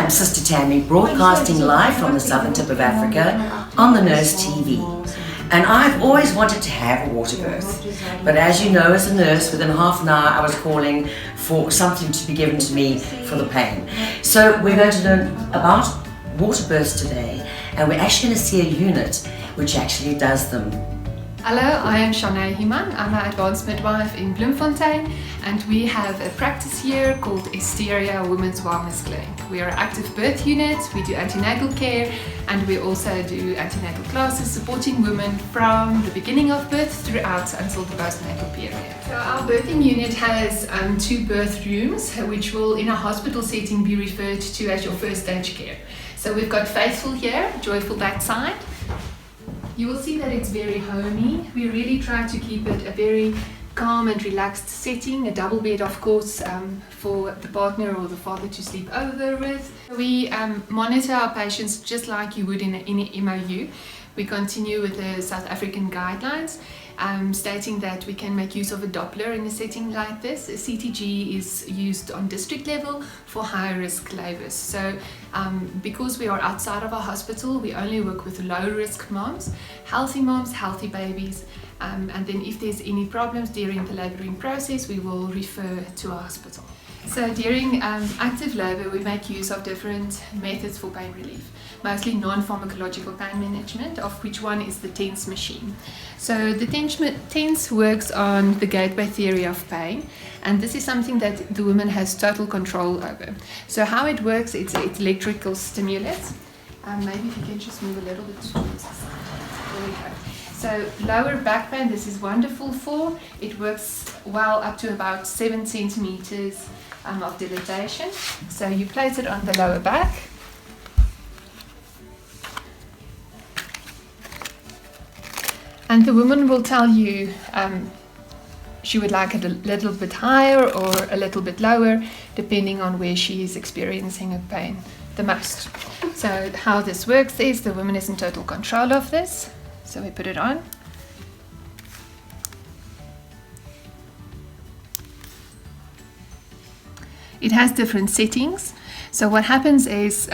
I'm Sister Tammy, broadcasting live from the southern tip of Africa on the Nurse TV. And I've always wanted to have a water birth. But as you know, as a nurse, within half an hour I was calling for something to be given to me for the pain. So we're going to learn about water births today, and we're actually going to see a unit which actually does them. Hello, I am Shanae Himan. I'm an advanced midwife in Bloemfontein, and we have a practice here called Esteria Women's Wellness Clinic. We are an active birth unit, we do antenatal care, and we also do antenatal classes supporting women from the beginning of birth throughout until the postnatal period. So our birthing unit has 2 birth rooms, which will in a hospital setting be referred to as your first stage care. So we've got Faithful here, Joyful that side. You will see that it's very homey. We really try to keep it a very calm and relaxed setting, a double bed of course for the partner or the father to sleep over with. We monitor our patients just like you would in an MOU. We continue with the South African guidelines stating that we can make use of a Doppler in a setting like this. A CTG is used on district level for high risk labours. So because we are outside of our hospital, we only work with low risk moms, healthy babies, and then if there's any problems during the labouring process, we will refer to a hospital. So during active labour, we make use of different methods for pain relief, mostly non-pharmacological pain management, of which one is the TENS machine. So the TENS works on the gateway theory of pain, and this is something that the woman has total control over. So how it works, it's electrical stimulus. Maybe if you can just move a little bit towards the side. There we go. So lower back pain, this is wonderful for. It works well up to about 7 centimeters of dilatation. So you place it on the lower back. And the woman will tell you she would like it a little bit higher or a little bit lower, depending on where she is experiencing her pain the most. So how this works is the woman is in total control of this. So we put it on. It has different settings. So what happens is,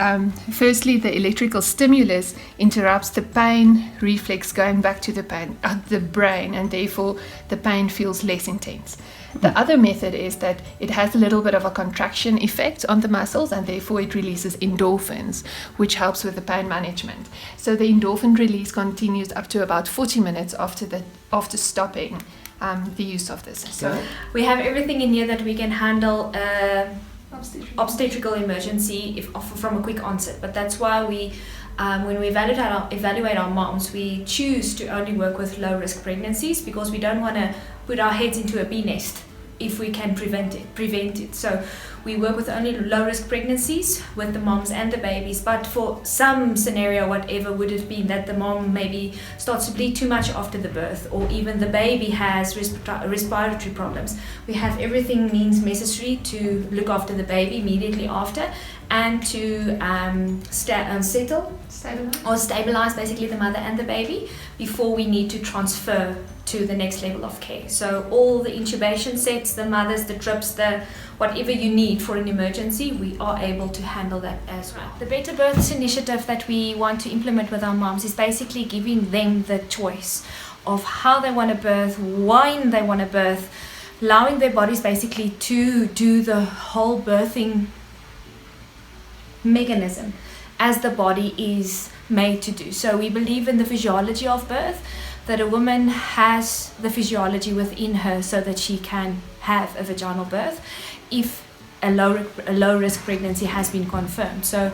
firstly, the electrical stimulus interrupts the pain reflex going back to the brain, and therefore the pain feels less intense. The other method is that it has a little bit of a contraction effect on the muscles, and therefore it releases endorphins, which helps with the pain management. So the endorphin release continues up to about 40 minutes after stopping the use of this. So we have everything in here that we can handle obstetrical emergency from a quick onset, but that's why we when we evaluate our moms, we choose to only work with low risk pregnancies, because we don't want to put our heads into a bee nest if we can prevent it. So we work with only low risk pregnancies with the moms and the babies. But for some scenario, whatever would it be, that the mom maybe starts to bleed too much after the birth, or even the baby has respiratory problems, we have everything means necessary to look after the baby immediately after, and to stabilize basically the mother and the baby before we need to transfer to the next level of care. So all the intubation sets, the mothers, the drips, the whatever you need for an emergency, we are able to handle that as well. The Better Births initiative that we want to implement with our moms is basically giving them the choice of how they want to birth, when they want to birth, allowing their bodies basically to do the whole birthing mechanism as the body is made to do. So we believe in the physiology of birth, that a woman has the physiology within her so that she can have a vaginal birth if a low risk pregnancy has been confirmed. So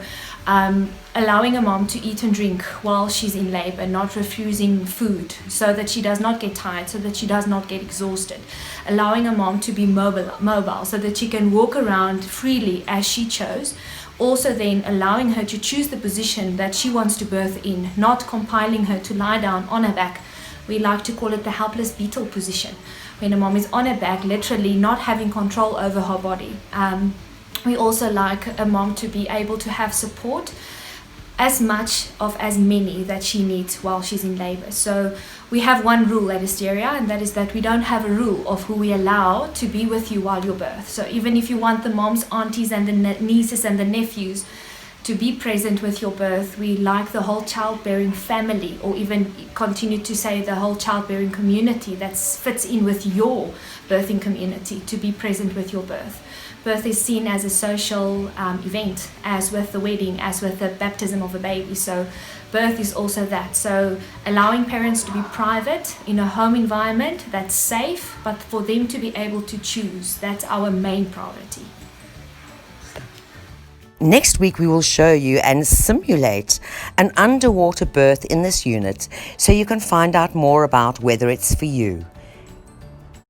allowing a mom to eat and drink while she's in labor, not refusing food so that she does not get tired, so that she does not get exhausted. Allowing a mom to be mobile so that she can walk around freely as she chose. Also then allowing her to choose the position that she wants to birth in, not compiling her to lie down on her back. We like to call it the helpless beetle position, when a mom is on her back, literally not having control over her body. We also like a mom to be able to have support, as many that she needs while she's in labor. So we have one rule at Esteria, and that is that we don't have a rule of who we allow to be with you while you birth. So even if you want the moms, aunties and the nieces and the nephews to be present with your birth. We like the whole childbearing family, or even continue to say the whole childbearing community that fits in with your birthing community, to be present with your birth. Birth is seen as a social event, as with the wedding, as with the baptism of a baby. So birth is also that. So allowing parents to be private in a home environment that's safe, but for them to be able to choose, that's our main priority. Next week we will show you and simulate an underwater birth in this unit so you can find out more about whether it's for you.